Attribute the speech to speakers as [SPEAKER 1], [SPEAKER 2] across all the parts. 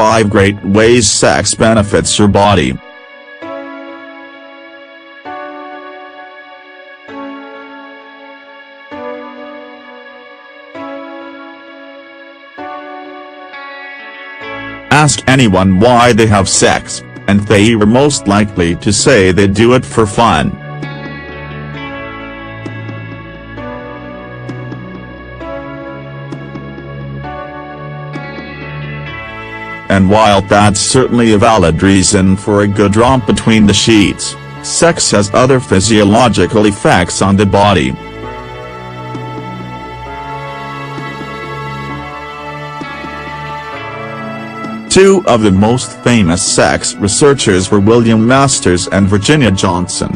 [SPEAKER 1] 5 great ways sex benefits your body. Ask anyone why they have sex, and they are most likely to say they do it for fun. And while that's certainly a valid reason for a good romp between the sheets, sex has other physiological effects on the body. Two of the most famous sex researchers were William Masters and Virginia Johnson.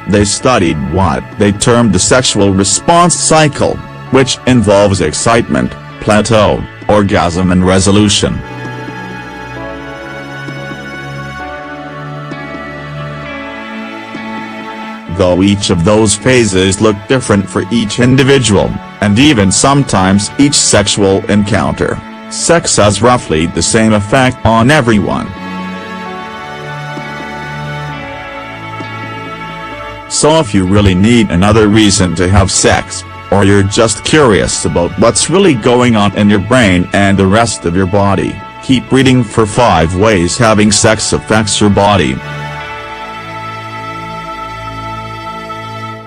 [SPEAKER 1] They studied what they termed the sexual response cycle, which involves excitement, plateau, orgasm and resolution. Though each of those phases look different for each individual, and even sometimes each sexual encounter, sex has roughly the same effect on everyone. So if you really need another reason to have sex, or you're just curious about what's really going on in your brain and the rest of your body, keep reading for 5 ways having sex affects your body.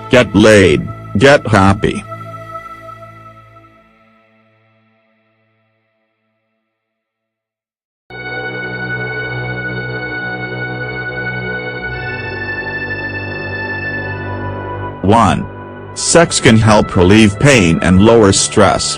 [SPEAKER 1] Get laid, get happy. One. Sex can help relieve pain and lower stress.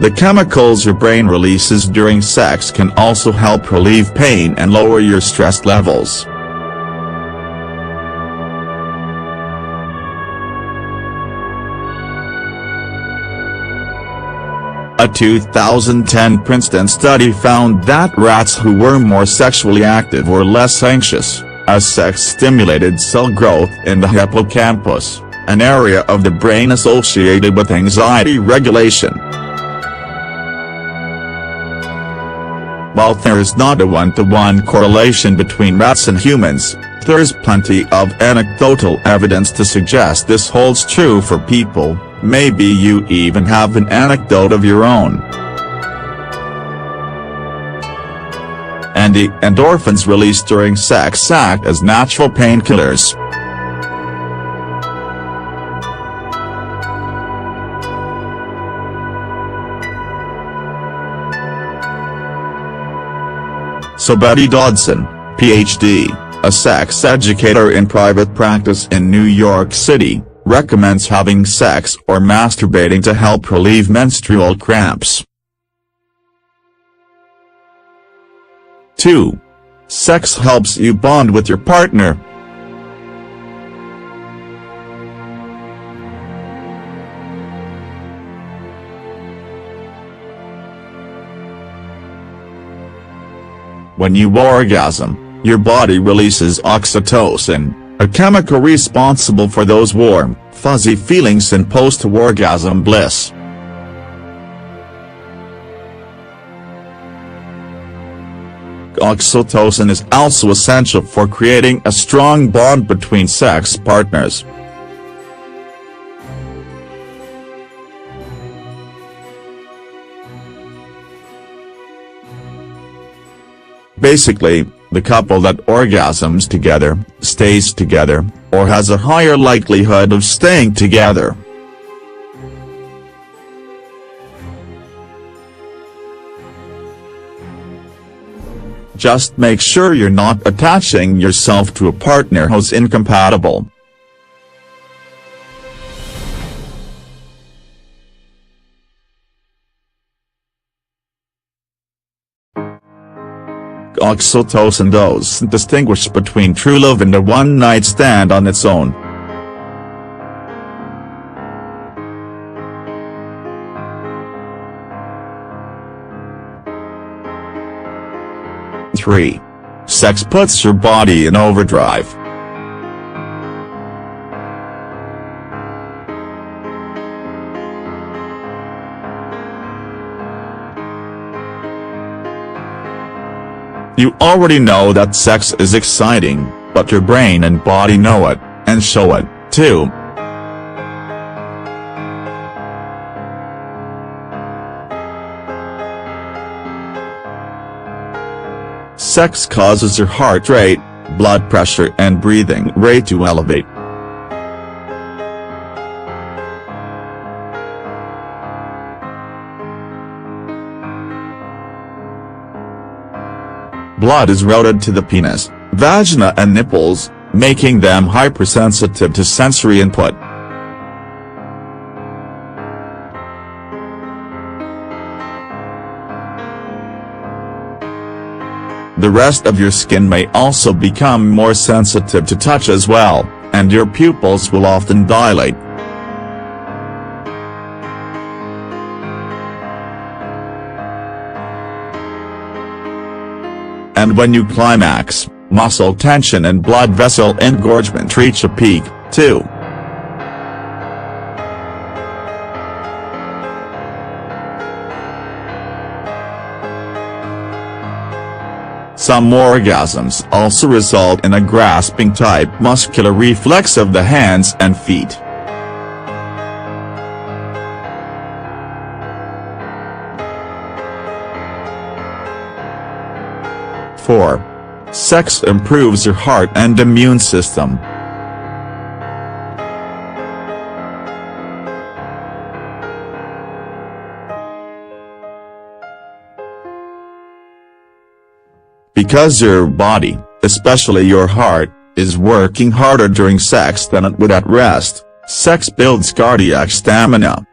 [SPEAKER 1] The chemicals your brain releases during sex can also help relieve pain and lower your stress levels. A 2010 Princeton study found that rats who were more sexually active were less anxious, as sex stimulated cell growth in the hippocampus, an area of the brain associated with anxiety regulation. While there is not a one-to-one correlation between rats and humans, there is plenty of anecdotal evidence to suggest this holds true for people. Maybe you even have an anecdote of your own. And the endorphins released during sex act as natural painkillers. So Betty Dodson, Ph.D., a sex educator in private practice in New York City, recommends having sex or masturbating to help relieve menstrual cramps. 2. Sex helps you bond with your partner. When you orgasm, your body releases oxytocin, a chemical responsible for those warm, fuzzy feelings in post-orgasm bliss. Oxytocin is also essential for creating a strong bond between sex partners. Basically, the couple that orgasms together, stays together, or has a higher likelihood of staying together. Just make sure you're not attaching yourself to a partner who's incompatible. Oxytocin doesn't distinguish between true love and a one-night stand on its own. 3. Sex puts your body in overdrive. You already know that sex is exciting, but your brain and body know it, and show it, too. Sex causes your heart rate, blood pressure and breathing rate to elevate. Blood is routed to the penis, vagina and nipples, making them hypersensitive to sensory input. The rest of your skin may also become more sensitive to touch as well, and your pupils will often dilate. And when you climax, muscle tension and blood vessel engorgement reach a peak, too. Some orgasms also result in a grasping-type muscular reflex of the hands and feet. (4) Sex improves your heart and immune system. Because your body, especially your heart, is working harder during sex than it would at rest, sex builds cardiac stamina.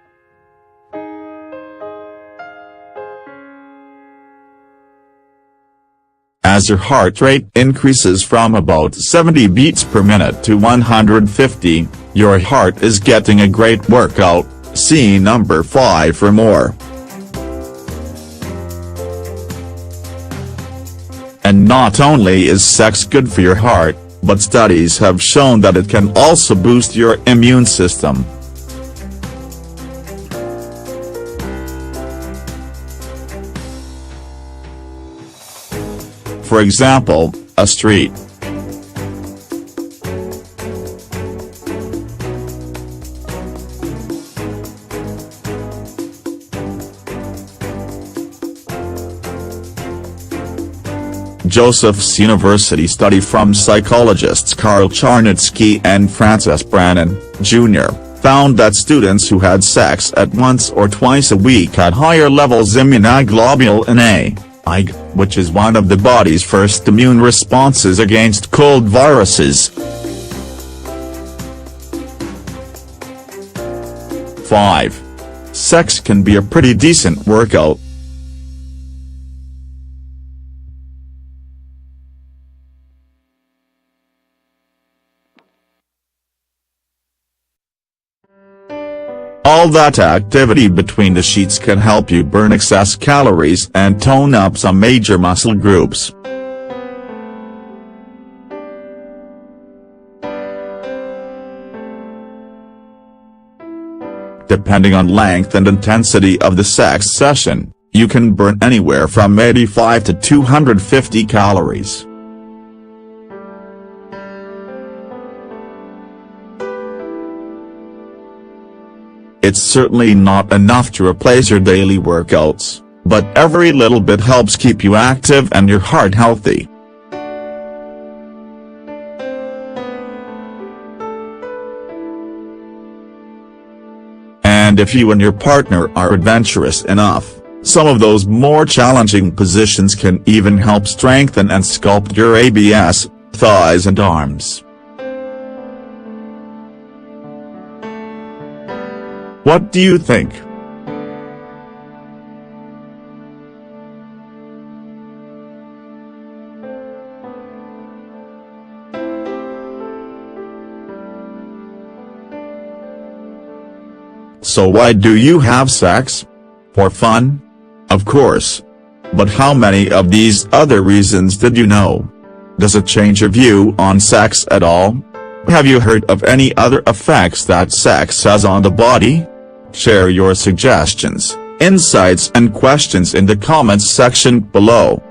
[SPEAKER 1] As your heart rate increases from about 70 beats per minute to 150, your heart is getting a great workout. See number 5 for more. And not only is sex good for your heart, but studies have shown that it can also boost your immune system. For example, a street Joseph's University study from psychologists Karl Charnitsky and Francis Brannan, Jr., found that students who had sex at once or twice a week had higher levels immunoglobulin A, IG, which is one of the body's first immune responses against cold viruses. 5. Sex can be a pretty decent workout. All that activity between the sheets can help you burn excess calories and tone up some major muscle groups. Depending on length and intensity of the sex session, you can burn anywhere from 85 to 250 calories. It's certainly not enough to replace your daily workouts, but every little bit helps keep you active and your heart healthy. And if you and your partner are adventurous enough, some of those more challenging positions can even help strengthen and sculpt your abs, thighs and arms. What do you think? So why do you have sex? For fun? Of course. But how many of these other reasons did you know? Does it change your view on sex at all? Have you heard of any other effects that sex has on the body? Share your suggestions, insights and questions in the comments section below.